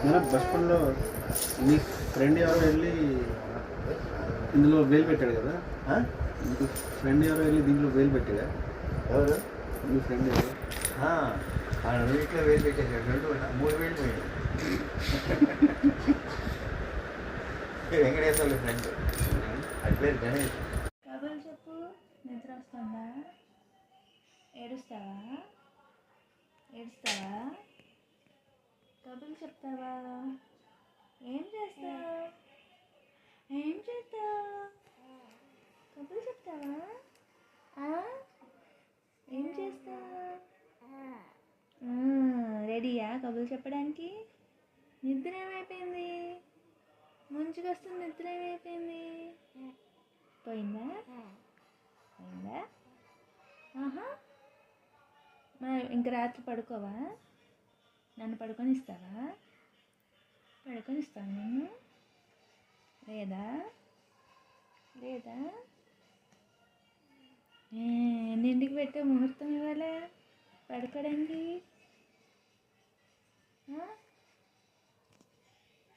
మన బస్పన్లో మీ ఫ్రెండ్ ఎవరో వెళ్ళి ఇందులో వేలు పెట్టాడు కదా, మీకు ఫ్రెండ్ ఎవరో వెళ్ళి దీంట్లో వేలు పెట్టాడా? ఎవరు? మీ ఫ్రెండ్ ఎవరు? ఆయన వీటిలో వేలు పెట్టేసాడు, 3 వేలు పోయాడు. వెంకటేశ్వర్ల ఫ్రెండ్, అది పేరు గణేష్. కబుర్లు చెప్పు. నిద్ర వస్తుందా? ఏడుస్తావా? కబుర్లు చెప్తావా? ఏం చేస్తావు? కబుర్లు చెప్తావా? ఏం చేస్తావు? రెడీయా కబుర్లు చెప్పడానికి? నిద్ర ఏమైపోయింది? ముంచుకొస్తుంది. నిద్ర ఏమైపోయింది? పోయిందా? ఆహా, మరి ఇంక రాత్రి పడుకోవా? నన్ను పడుకొని ఇస్తావా? నన్ను? లేదా ఎన్నింటికి పెట్టే ముహూర్తం ఇవ్వాల పడుకోవడానికి?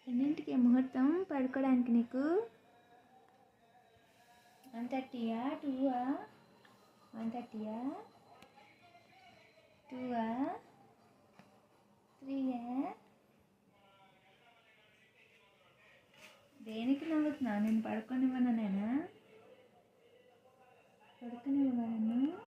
ఎన్నింటికి ముహూర్తం పడుకోవడానికి నీకు? 1:30, 2, 1:30, 2, 3? దేనికి నవ్వుతున్నావు? నేను పడుకోనివ్వను